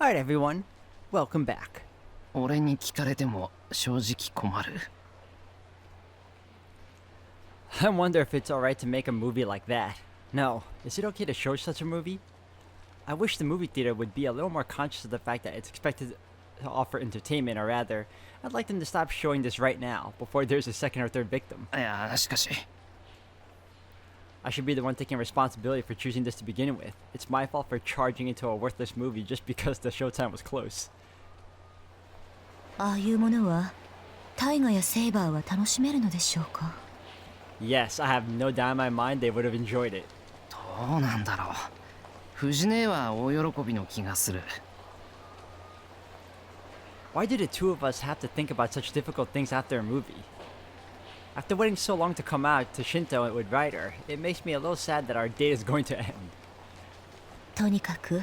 Alright everyone, welcome back. 俺に聞かれても正直困る。I wonder if it's alright to make a movie like that. No, is it okay to show such a movie? I wish the movie theater would be a little more conscious of the fact that it's expected to offer entertainment, or rather, I'd like them to stop showing this right now, before there's a second or third victim. いや、しかし。I should be the one taking responsibility for choosing this to begin with. It's my fault for charging into a worthless movie just because the showtime was close. ああいうものはタイガやセイバーは楽しめるのでしょうか? Yes, I have no doubt in my mind they would have enjoyed it. どうなんだろう。藤姉は大喜びの気がする。Why do the two of us have to think about such difficult things after a movie? After waiting so long to come out to Shinto with Ryder, it makes me a little sad that our date is going to end. とにかく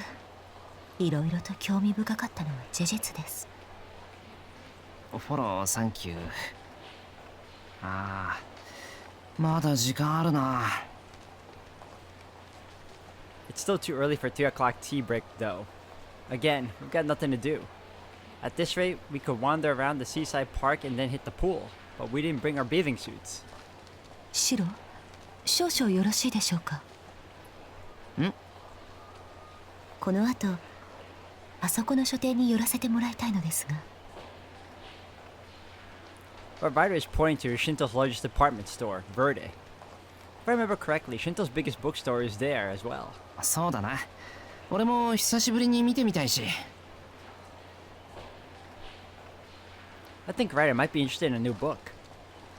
いろいろと興味深かったのは事実です。フォローサンキュー。ああ、まだ時間あるな。It's still too early for 3 o'clock tea break though. Again, we've got nothing to do. At this rate, we could wander around the seaside park and then hit the pool, but we didn't bring our bathing suits. シロ、少々よろしいでしょうか? ん?この後、あそこの書店に寄らせてもらいたいのですが。Our Ryder is pointing to Shinto's largest department store, Verde. If I remember correctly, Shinto's biggest bookstore is there as well. そうだな。俺も久しぶりに見てみたいし。I think Ryder might be interested in a new book.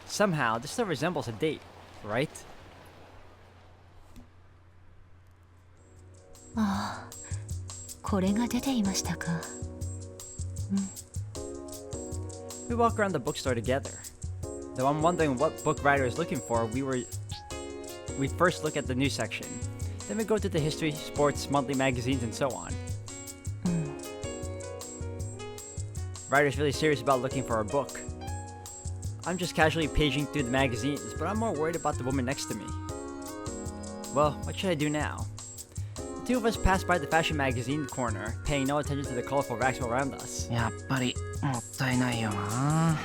Somehow, this still resembles a date, right? ああ、これが出ていましたか。We walk around the bookstore together. Though I'm wondering what book Ryder is looking for, we first look at the news section. Then we go to the history, sports, monthly magazines, and so on. Ryder's really serious about looking for a book. I'm just casually paging through the magazines, but I'm more worried about the woman next to me. Well, what should I do now? The two of us pass by the fashion magazine corner, paying no attention to the colorful racks around us. やっぱりもったいないよな。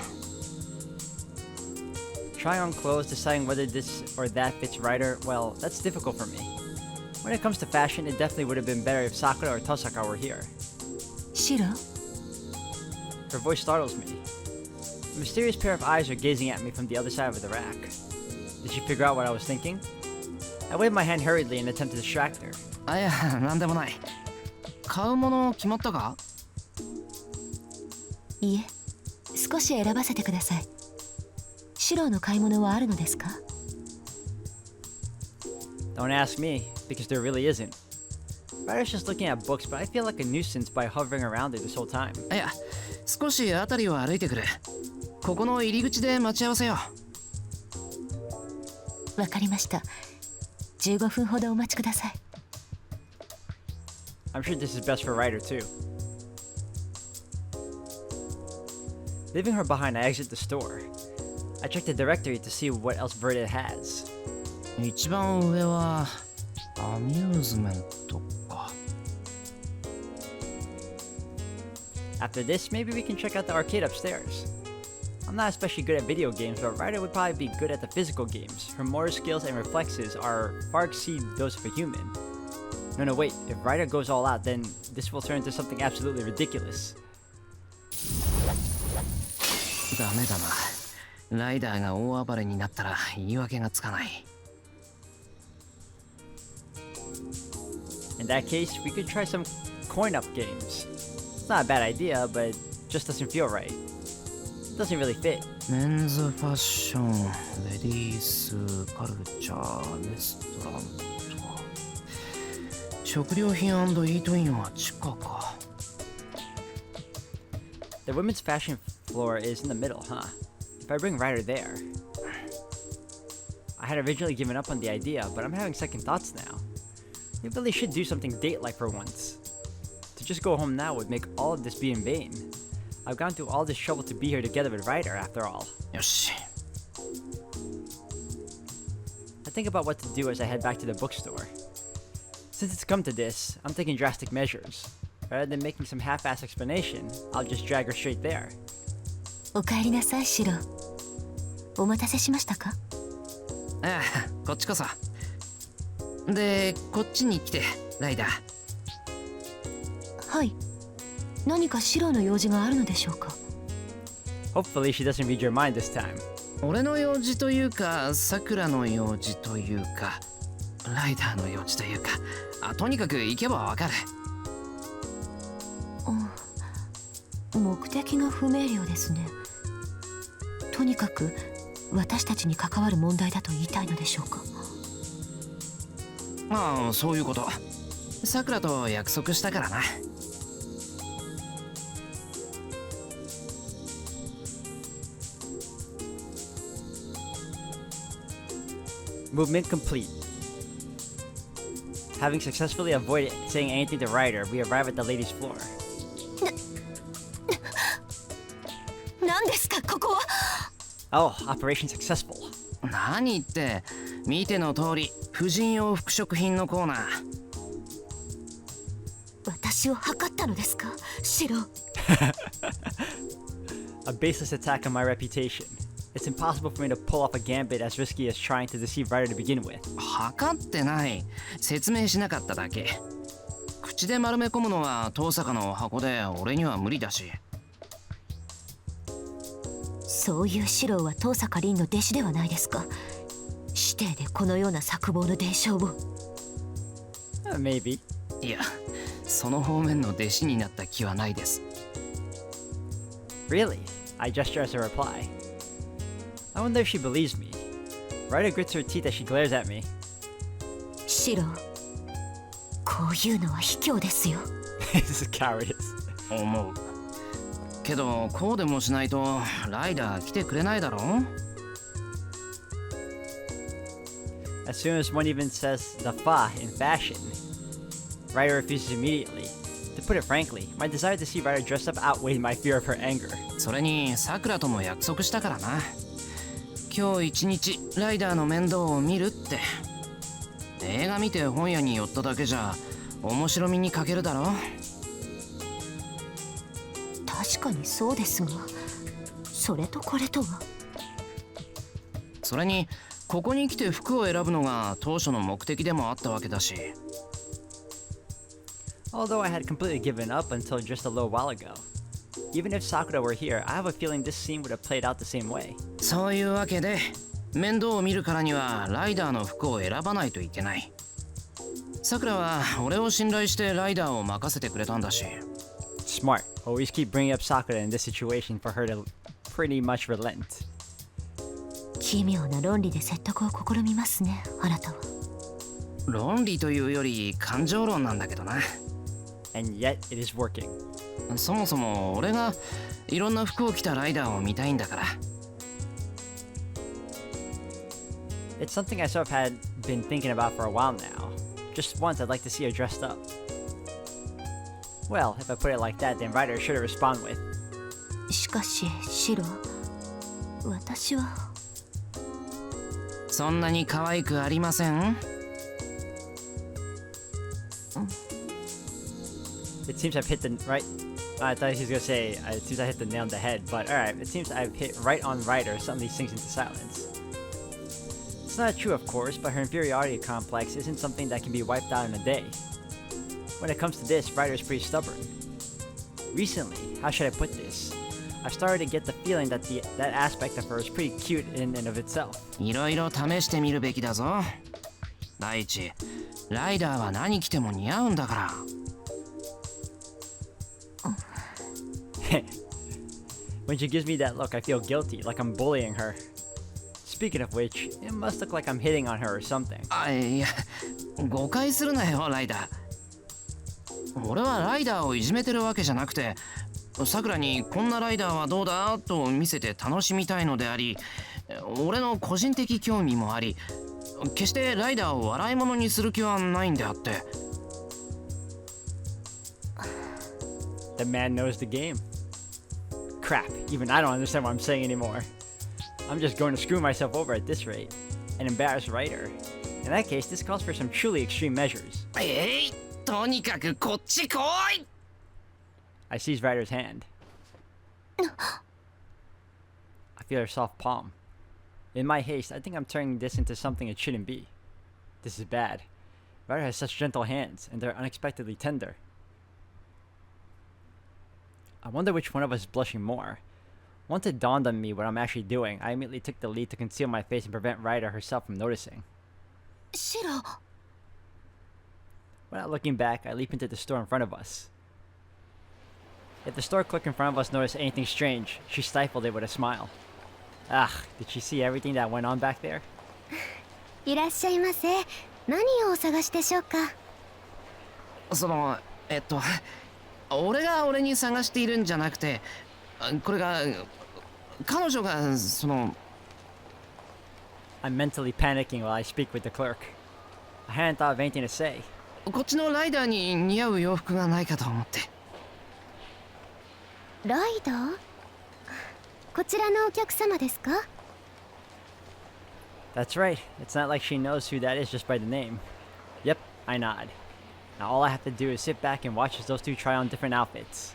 Trying on clothes, deciding whether this or that fits Ryder, well, that's difficult for me. When it comes to fashion, it definitely would have been better if Sakura or Tosaka were here. シロ? Her voice startles me. A mysterious pair of eyes are gazing at me from the other side of the rack. Did she figure out what I was thinking? I waved my hand hurriedly in an attempt to distract her. あ、いや、なんでもない。買うもの決まったか? いえ、少し選ばせてください。シロの買い物はあるのですか? Don't ask me, because there really isn't. Ryder's just looking at books, but I feel like a nuisance by hovering around it this whole time. いや、少し辺りを歩いてくる。ここの入り口で待ち合わせよう。わかりました。15分ほどお待ちください。I'm sure this is best for Ryder too. Leaving her behind, I exit the store. I check the directory to see what else Verde has. 一番上はアミューズメントか。After this, maybe we can check out the arcade upstairs. I'm not especially good at video games, but Ryder would probably be good at the physical games. Her motor skills and reflexes far exceed those of a human. No, wait. If Ryder goes all out, then this will turn into something absolutely ridiculous. ダメだな。ライダーが大暴れになったら言い訳がつかない。In that case, we could try some coin-up games. It's not a bad idea, but it just doesn't feel right. It doesn't really fit. メンズファッション、レディース、カルチャー、レストランと。食料品&イートインは地下か。The women's fashion floor is in the middle, huh? If I bring Ryder there... I had originally given up on the idea, but I'm having second thoughts now. We really should do something date-like for once. To just go home now would make all of this be in vain. I've gone through all this trouble to be here together with Ryder, after all. よし。I think about what to do as I head back to the bookstore. Since it's come to this, I'm taking drastic measures. Rather than making some half-assed explanation, I'll just drag her straight there. お帰りなさいシロ。お待たせしましたか？ああ、こっちこそ。で、こっちに来て、ライダー。はい。何かシロの用事があるのでしょうか？ Hopefully she doesn't read your mind this time. 俺の用事というか、さくらの用事というか、ライダーの用事というか、とにかく行けばわかる。目的が不明瞭ですね。とにかく私たちに関わる問題だと言いたいのでしょうか？ああ、そういうこと。さくらと約束したからな。Movement complete. Having successfully avoided saying anything to Ryder, we arrive at the ladies' floor. 何ですかここは？ Oh, operation successful. 何って、見ての通り、婦人用服飾品のコーナー。私を測ったのですか、シロ？ A baseless attack on my reputation. It's impossible for me to pull off a gambit as risky as trying to deceive Ryder to begin with. 測ってない。説明しなかっただけ。口で丸め込むのは遠坂の箱で俺には無理だし。そういうシロは遠坂凛の弟子ではないですか。師弟でこのような策謀の伝承を。Maybe. いや、その方面の弟子になった気はないです。Really? I gesture as a reply. I wonder if she believes me. Ryder grits her teeth as she glares at me. シロ、こういうのは卑怯ですよ。This is cowardice. 思う。けど、こうでもしないとライダー来てくれないだろ。 As soon as one even says the fa in fashion, Ryder refuses immediately. To put it frankly, my desire to see Ryder dressed up outweighed my fear of her anger. それに、さくらとも約束したからな。今日一日ライダーの面倒を見るって。映画見て本屋に寄っただけじゃ面白みに欠けるだろ。確かにそうですが、それとこれとは。それに、ここに来て服を選ぶのが当初の目的でもあったわけだし。Although I had completely given up until just a little while ago. Even if Sakura were here, I have a feeling this scene would have played out the same way. そういうわけで、面倒を見るからにはライダーの服を選ばないといけない。さくらは俺を信頼してライダーを任せてくれたんだし。Smart. Always keep bringing up Sakura in this situation for her to pretty much relent. 奇妙な論理で説得を試みますね、あなたは。論理というより感情論なんだけどな。And yet it is working. そもそも俺がいろんな服を着たライダーを見たいんだから。It's something I sort of had been thinking about for a while now. Just once I'd like to see her dressed up. Well, if I put it like that, then Ryder should respond with. しかし、シロ、私は。そんなに可愛くありません？ It seems I've hit the right. I thought he was gonna say, it seems I hit the nail on the head, but alright, it seems I've hit right on Ryder, suddenly sinks into silence. It's not true, of course, but her inferiority complex isn't something that can be wiped out in a day. When it comes to this, Ryder's pretty stubborn. Recently, how should I put this? I've started to get the feeling that that aspect of her is pretty cute in and of itself. いろいろ試してみるべきだぞ。第一、ライダーは何着ても似合うんだから。When she gives me that look, I feel guilty, like I'm bullying her. Speaking of which, it must look like I'm hitting on her or something. あ、いや、誤解するなよ、ライダー。俺はライダーをいじめてるわけじゃなくて、さくらにこんなライダーはどうだと見せて楽しみたいのであり、俺の個人的興味もあり、決してライダーを笑い物にする気はないんであって。The man knows the game. Crap, even I don't understand what I'm saying anymore. I'm just going to screw myself over at this rate. An embarrassed writer. In that case, this calls for some truly extreme measures. とにかくこっち来い。I seize Ryder's hand. I feel her soft palm. In my haste, I think I'm turning this into something it shouldn't be. This is bad. Ryder has such gentle hands, and they're unexpectedly tender. I wonder which one of us is blushing more. Once it dawned on me what I'm actually doing, I immediately took the lead to conceal my face and prevent Ryder herself from noticing. Shiro. Without looking back, I leap into the store in front of us. If the store clerk in front of us noticed anything strange, she stifled it with a smile. Ah, did she see everything that went on back there? いらっしゃいませ。何をお探しでしょうか。俺が俺に探しているんじゃなくて、これが彼女がI'm mentally panicking while I speak with the clerk. I hadn't thought of anything to say. こっちのライダーに似合う洋服がないかと思って。ライダー？こちらのお客様ですか？ That's right. It's not like she knows who that is just by the name. Yep, I nod. Now all I have to do is sit back and watch as those two try on different outfits.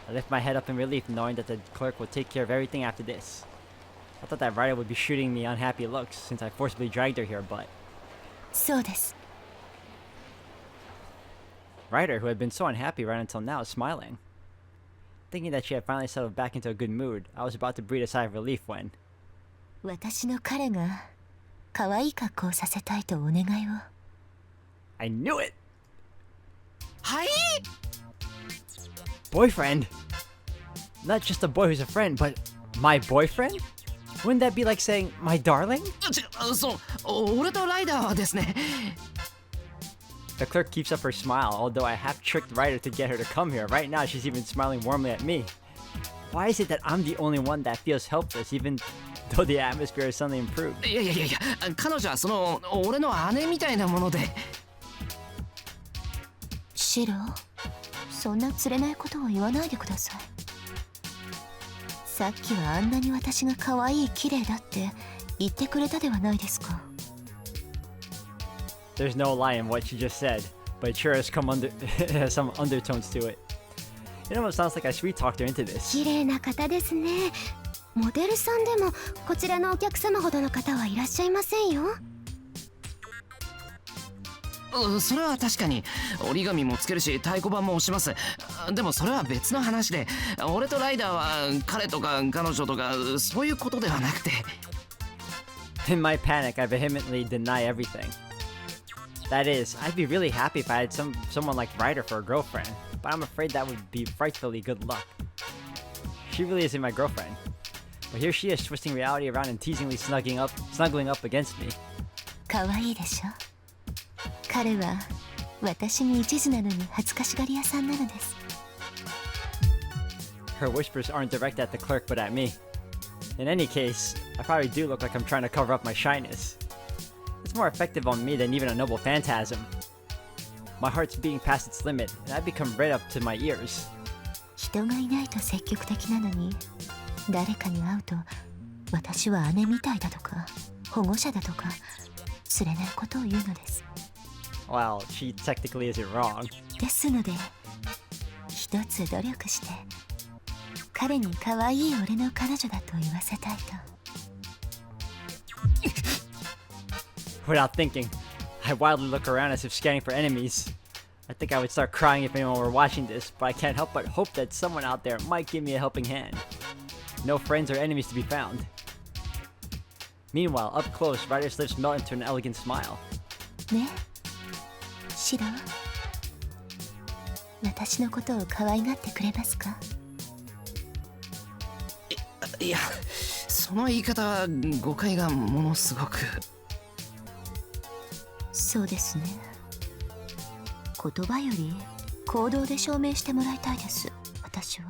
I lift my head up in relief knowing that the clerk will take care of everything after this. I thought that Ryder would be shooting me unhappy looks since I forcibly dragged her here, but... そうです。 Ryder, who had been so unhappy right until now, is smiling. Thinking that she had finally settled back into a good mood, I was about to breathe a sigh of relief when... 私の彼が可愛い格好をさせたいとお願いを。I knew it! はい Boyfriend? Not just a boy who's a friend, but my boyfriend? Wouldn't that be like saying, my darling? そう、俺とライダーはですね。The clerk keeps up her smile, although I half-tricked Ryder to get her to come here. Right now, she's even smiling warmly at me. Why is it that I'm the only one that feels helpless, even though the atmosphere has suddenly improved? いや、彼女は俺の姉みたいなもので。シロ、そんな釣れないことを言わないでください。さっきはあんなに私が可愛い綺麗だって言ってくれたではないですか。There's no lie in what she just said, but it sure has it has some undertones to it. It almost sounds like I sweet-talked her into this. 綺麗な方ですね。モデルさんでもこちらのお客様ほどの方はいらっしゃいませんよ。それは確かに折り紙もつけるし太鼓判も押します。でもそれは別の話で、俺とライダーは彼とか彼女とかそういうことではなくて。In my panic, I vehemently deny everything. That is, I'd be really happy if I had someone like Ryder for a girlfriend, but I'm afraid that would be frightfully good luck. She really isn't my girlfriend. But here she is twisting reality around and teasingly snuggling up against me. 可愛いでしょ。彼は私に一途なのに恥ずかしがり屋さんなのです。Her whispers aren't direct at the clerk but at me. In any case, I probably do look like I'm trying to cover up my shyness. It's more effective on me than even a noble phantasm. My heart's beating past its limit, and I've become red up to my ears. 人がいないと積極的なのに、誰かに会うと私は姉みたいだとか保護者だとか釣れないことを言うのです。Well, she technically isn't wrong. ですので、一つ努力して彼に可愛い俺の彼女だと言わせたいと。Without thinking, I wildly look around as if scanning for enemies. I think I would start crying if anyone were watching this, but I can't help but hope that someone out there might give me a helping hand. No friends or enemies to be found. Meanwhile, up close, Ryder's lips melt into an elegant smile. ね、シロ、私のことを可愛がってくれますか？いや、その言い方は誤解がものすごく。そうですね。言葉より行動で証明してもらいたいです、私は。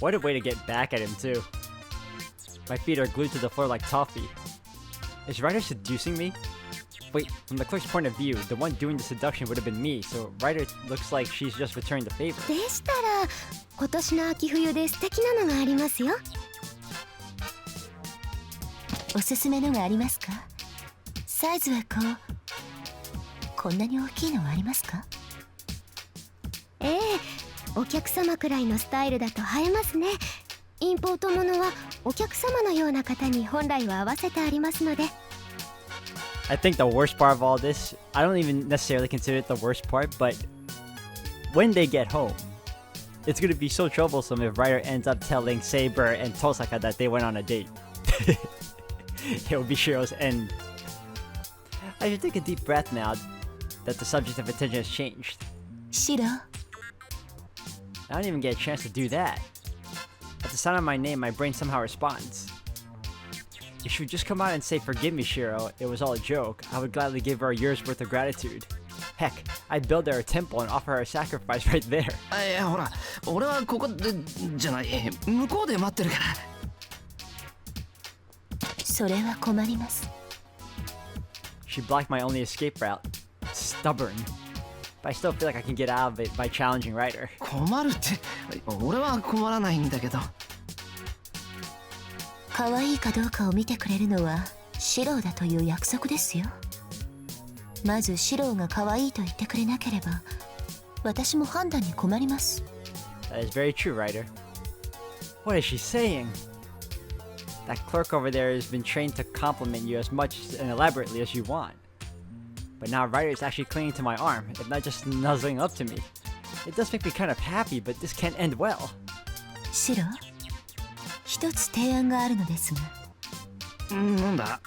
What a way to get back at him, too. My feet are glued to the floor like toffee. Is Ryder seducing me? Wait, from the clerk's point of view, the one doing the seduction would have been me, so Ryder looks like she's just returned the favor. でしたら、今年の秋冬で素敵なのがありますよ。おすすめのがありますか？サイズはこんなに大きいのはありますか？ええ、お客様くらいのスタイルだと映えますね。インポートものはお客様のような方に本来は合わせてありますので。 I think the worst part of all this, I don't even necessarily consider it the worst part, but when they get home, it's gonna be so troublesome if Ryder ends up telling Saber and Tosaka that they went on a date. It will be Shiro's end. I should take a deep breath now that the subject of attention has changed. シロ、 I don't even get a chance to do that. At the sound of my name, my brain somehow responds. If she would just come out and say, "Forgive me, Shiro, it was all a joke," I would gladly give her a year's worth of gratitude. Heck, I'd build her a temple and offer her a sacrifice right there. いやほら俺はここでじゃない向こうで待ってるから。それは困ります。 She blocked my only escape route. Stubborn. But I still feel like I can get out of it by challenging Ryder. 困るって俺は困らないんだけど。可愛いかどうかを見てくれるのはシロだという約束ですよ。まずシロが可愛いと言ってくれなければ私も判断に困ります。 That is very true, Ryder. What is she saying? That clerk over there has been trained to compliment you as much and elaborately as you want. But now Ryder is actually clinging to my arm, if not just nuzzling up to me. It does make me kind of happy, but this can't end well. シロ、一つ提案があるのですが。なんだ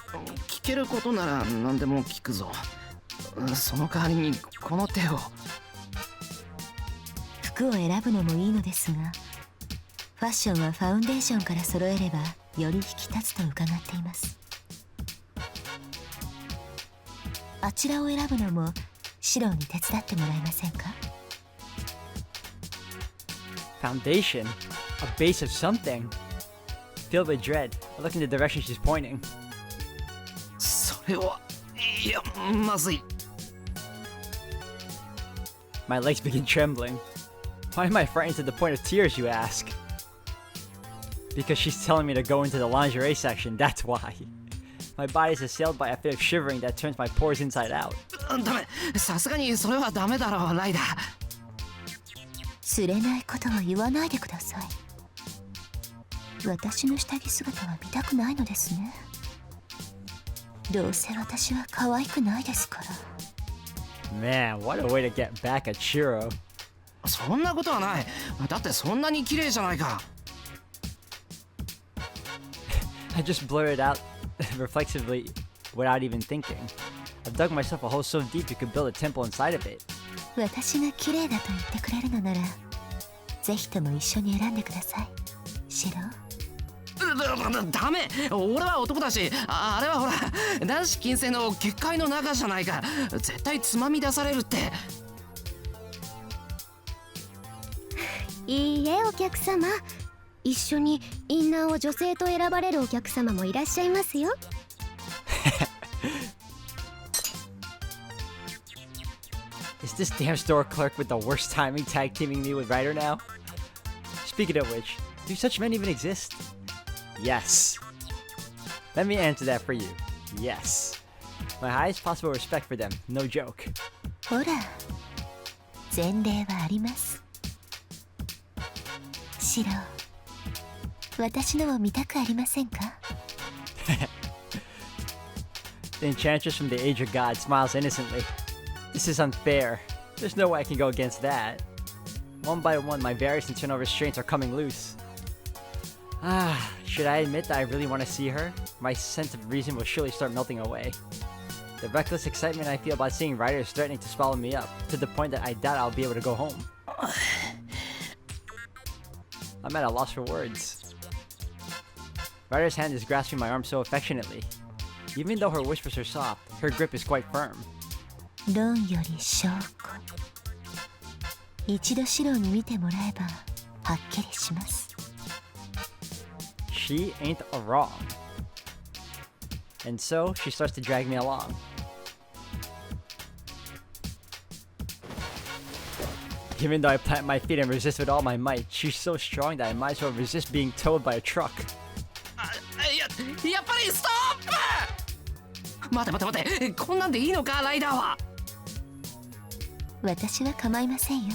聞けることなら何でも聞くぞ。その代わりにこの手を。服を選ぶのもいいのですが、ファッションはファウンデーションから揃えればより引き立つと伺っています。あちらを選ぶのもシロに手伝ってもらえませんか？ Foundation? A base of something? Filled with dread, I look in the direction she's pointing. それはいやまずい。My legs begin trembling. Why am I frightened to the point of tears, you ask? Because she's telling me to go into the lingerie section, that's why. My body is assailed by a fit of shivering that turns my pores inside out. ダメさすがにそれはダメだろうライダー。釣れないことは言わないでください。私の下着姿は見たくないのですね。どうせ私は可愛くないですから。 Man, what a way to get back at Shiro. そんなことはない。だってそんなに綺麗じゃないか。I just blurted out reflexively without even thinking. I've dug myself a hole so deep you could build a temple inside of it. 私が綺麗だと言ってくれるのなら、ぜひとも一緒に選んでください。シロ。ダメ俺は男だし あれはほら男子禁制の結界の中じゃないか。絶対つまみ出されるって。いいえ、お客様。一緒にインナーを女性と選ばれるお客様もいらっしゃいますよ。Is this damn store clerk with the worst timing tag teaming me with Ryder now? Speaking of which, do such men even exist? Yes. Let me answer that for you. Yes. My highest possible respect for them, no joke. ほら、前例はあります。シロ、私のを見たくありませんか？ The enchantress from the Age of God smiles innocently. This is unfair. There's no way I can go against that. One by one, my various internal restraints are coming loose. Should I admit that I really want to see her? My sense of reason will surely start melting away. The reckless excitement I feel about seeing Ryder is threatening to swallow me up, to the point that I doubt I'll be able to go home. I'm at a loss for words. Ryder's hand is grasping my arm so affectionately. Even though her whispers are soft, her grip is quite firm. 論より証拠。一度シロに見てもらえばはっきりします。She ain't wrong. And so, she starts to drag me along. Even though I plant my feet and resist with all my might, she's so strong that I might as well resist being towed by a truck. やっぱりストップ。待てこんなんでいいのかライダーは。私は構いませんよ。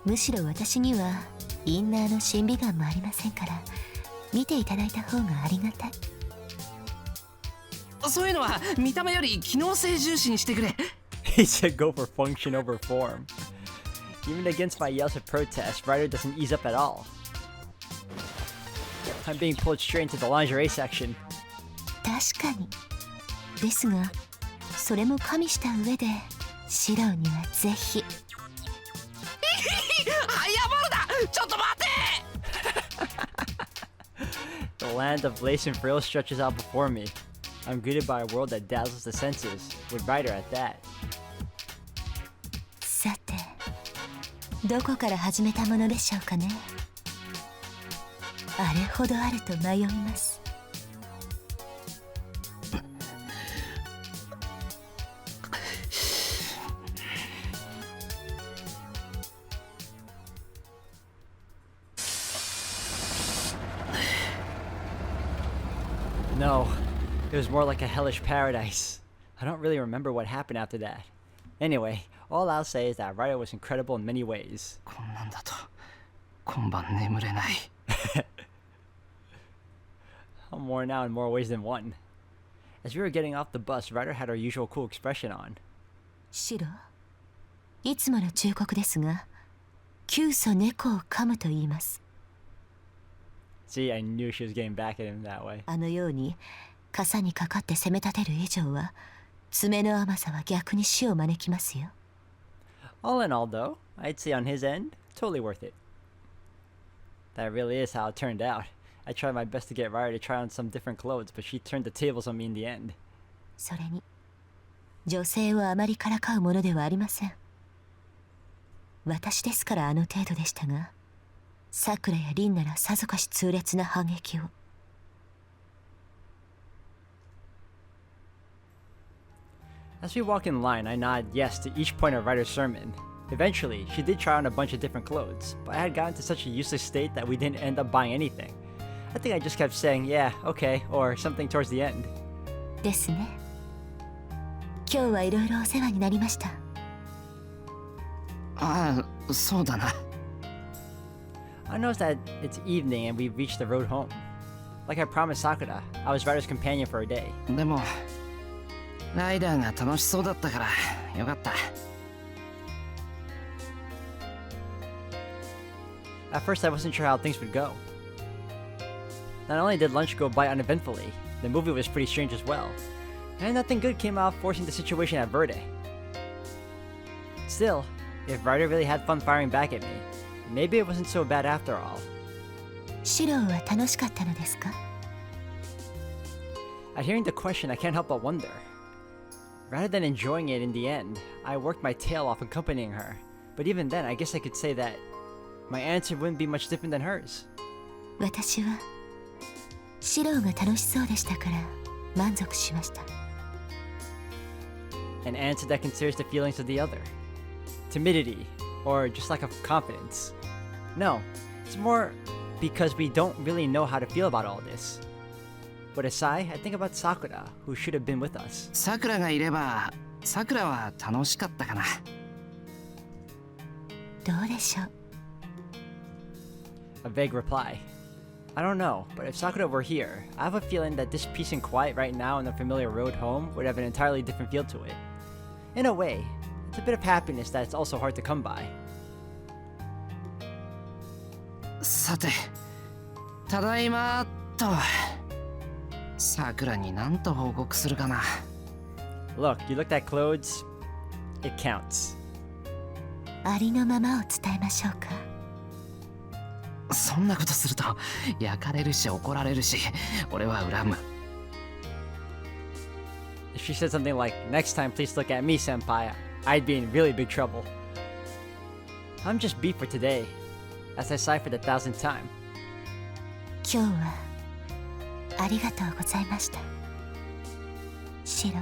むしろ私にはインナーの審美眼もありませんから、見ていただいた方がありがたい。そういうのは見た目より機能性重視にしてくれ。He said go for function over form. Even against my yells of protest, Ryder doesn't ease up at all. I'm being pulled straight into the lingerie section. 確かに。ですが、それも加味した上で、シロウにはぜひ。ハイヤーバルだ。ちょっと待て。 The land of lace and frills stretches out before me. I'm greeted by a world that dazzles the senses, with Ryder at that. さて、どこから始めたものでしょうかね。あれほどあると迷います。No, it was more like a hellish paradise. I don't really remember what happened after that. Anyway, all I'll say is that Ryder was incredible in many ways. こんなんだと今晩眠れない。I'm worn out in more ways than one. As we were getting off the bus, Ryder had her usual cool expression on. シロ、いつもの忠告ですが、急須猫を噛むと言います。See, I knew she was getting back at him that way. あのように傘にかかって攻め立てる以上は、爪の甘さは逆に死を招きますよ。All in all, though, I'd say on his end, totally worth it. That really is how it turned out. I tried my best to get Ryder to try on some different clothes, but she turned the tables on me in the end. それに、女性をあまりからかうものではありません。私ですからあの程度でしたが、さくらや凛ならさぞかし痛烈な反撃を。As we walk in line, I nod yes to each point of Ryder's sermon. Eventually, she did try on a bunch of different clothes, but I had gotten to such a useless state that we didn't end up buying anything. I think I just kept saying, yeah, okay, or something towards the end. ですね。今日はいろいろお世話になりました。ああ、そうだな。I noticed that it's evening and we've reached the road home. Like I promised Sakura, I was Ryder's companion for a day. でもライダーが楽しそうだったからよかった。At first, I wasn't sure how things would go. Not only did lunch go by uneventfully, the movie was pretty strange as well, and nothing good came out forcing the situation at Verde. Still, if Ryder really had fun firing back at me, maybe it wasn't so bad after all. シロウは楽しかったのですか？ At hearing the question, I can't help but wonder. Rather than enjoying it in the end, I worked my tail off accompanying her, but even then, I guess I could say that my answer wouldn't be much different than hers. 私はシロウが楽しそうでしたから満足しました。An answer that considers the feelings of the other. Timidity, or just lack of confidence. No, it's more because we don't really know how to feel about all this. But aside, I think about Sakura, who should have been with us. さくらがいればさくらは楽しかったかな。どうでしょう。A vague reply. I don't know, but if Sakura were here, I have a feeling that this peace and quiet right now on the familiar road home would have an entirely different feel to it. In a way, it's a bit of happiness that's also hard to come by. さて、ただいまとさくらに何と報告するかな。 Look, you looked at clothes. It counts. ありのままを伝えましょうか。そんなことすると焼かれるし怒られるし俺は恨む。 If she said something like, next time please look at me, senpai, I'd be in really big trouble. I'm just beat for today, as I sigh for the 1000th time. 今日はありがとうございました。シロ。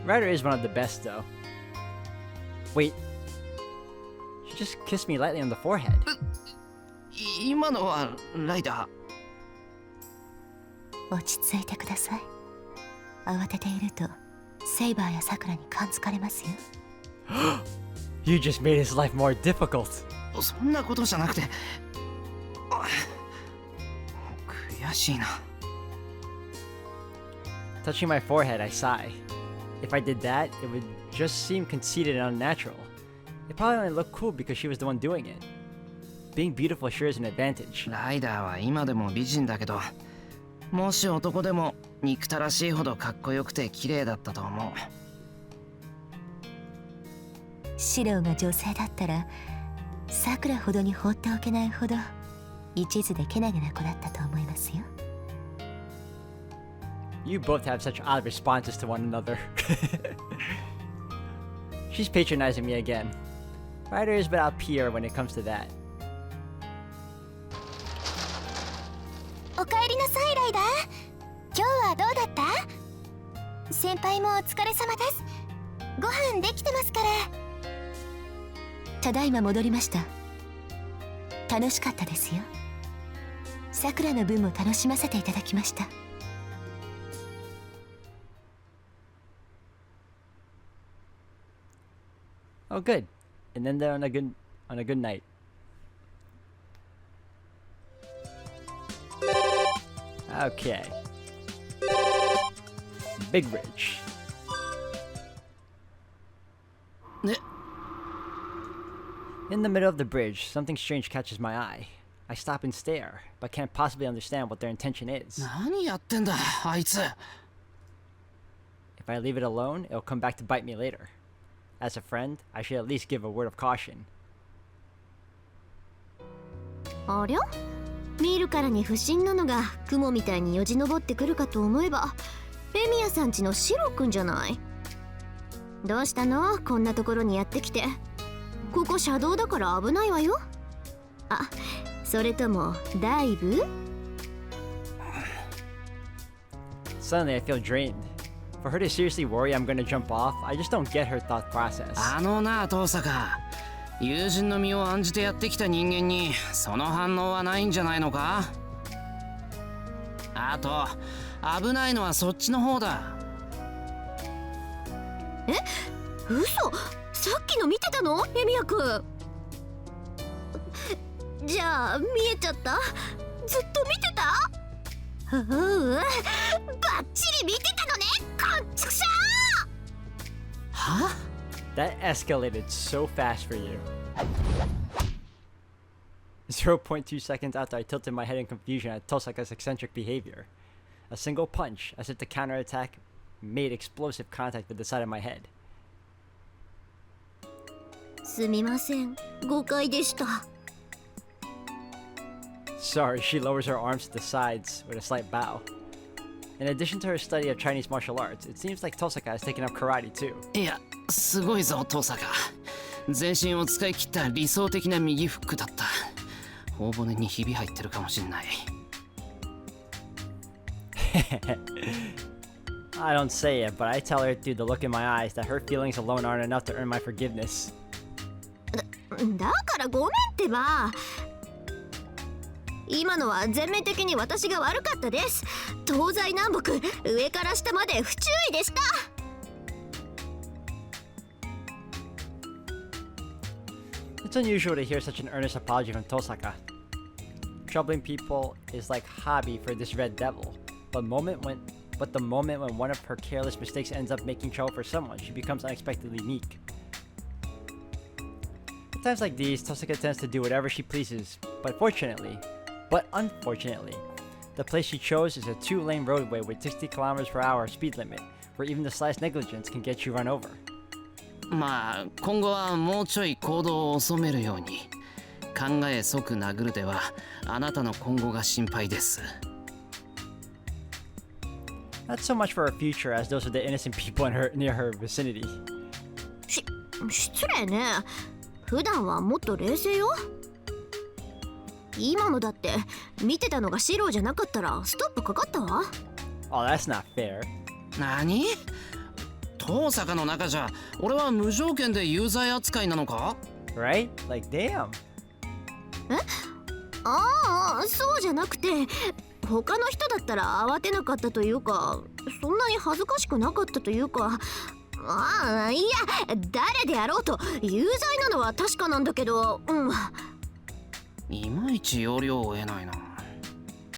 Ryder is one of the best, though. Wait. She just kissed me lightly on the forehead. 今のはライダー。落ち着いてください。慌てているとセイバーやさくらに感づかれますよ。You just made his life more difficult. そんなことじゃなくて、悔しいな。Touching my forehead, I sigh. If I did that, it would just seem conceited and unnatural. It probably only looked cool because she was the one doing it. Being beautiful sure is an advantage. ライダーは今でも美人だけど、もし男でも憎たらしいほどかっこよくて綺麗だったと思う。シロが女性だったらさくらほどに放っておけないほど一途でけなげな子だったと思いますよ。You both have such odd responses to one another. She's patronizing me again. Ryder is without peer when it comes to that. おかえりなさいライダー。今日はどうだった？先輩もお疲れ様です。ご飯できてますから。ただいま戻りました。楽しかったですよ。さくらの分も楽しませていただきました。Oh, good. And then they're on a good night. Okay. Big Ridge. In the middle of the bridge, something strange catches my eye. I stop and stare, but can't possibly understand what their intention is. 何やってんだあいつ。If I leave it alone, it'll come back to bite me later. As a friend, I should at least give a word of caution. ありゃ？見るからに不審なのが雲みたいによじ登ってくるかと思えば、エミヤさんちのシロくんじゃない。どうしたの？こんなところにやってきて。ここ車道だから危ないわよ。あ、それともダイブ？ Suddenly I feel drained. For her to seriously worry I'm gonna jump off, I just don't get her thought process. あのな遠坂、友人の身を案じてやってきた人間にその反応はないんじゃないのか？あと危ないのはそっちの方だ。え？嘘？さっきの見てたの？エミヤくん。じゃあ見えちゃった？ずっと見てた？バッチリ見てたのね。こっちくしゃー。は？ That escalated so fast for you. 0.2 seconds after I tilted my head in confusion at Tosaka's eccentric behavior. A single punch, as if the counterattack made explosive contact with the side of my head. すみません、誤解でした。Sorry, she lowers her arms to the sides with a slight bow. In addition to her study of Chinese martial arts, it seems like Tosaka has taken up karate too. いや、すごいぞ遠坂。全身を使い切った理想的な右フックだった。頬骨にひび入ってるかもしれない。I don't say it, but I tell her through the look in my eyes that her feelings alone aren't enough to earn my forgiveness. だからごめんってば。今のは全面的に私が悪かったです。東西南北上から下まで不注意でした。It's unusual to hear such an earnest apology from Tosaka. Troubling people is like hobby for this red devil, but the moment when one of her careless mistakes ends up making trouble for someone, she becomes unexpectedly meek. At times like these, Tosaka tends to do whatever she pleases, but unfortunately, the place she chose is a 2-lane roadway with 60 km/h speed limit, where even the slightest negligence can get you run over. まあ今後はもうちょい行動を遅めるように。考え即殴るではあなたの今後が心配です。Not so much for her future as those are the innocent people near her vicinity. 失礼ね。普段はもっと冷静よ。今のだって見てたのがシローじゃなかったらストップかかったわ。Oh, that's not fair. 何？遠坂の中じゃ俺は無条件で有罪扱いなのか？ Right? Like, damn. ああ、そうじゃなくて、他の人だったら慌てなかったというか、そんなに恥ずかしくなかったというか、ああ、いや、誰であろうと有罪なのは確かなんだけど、いまいち要領を得ないな。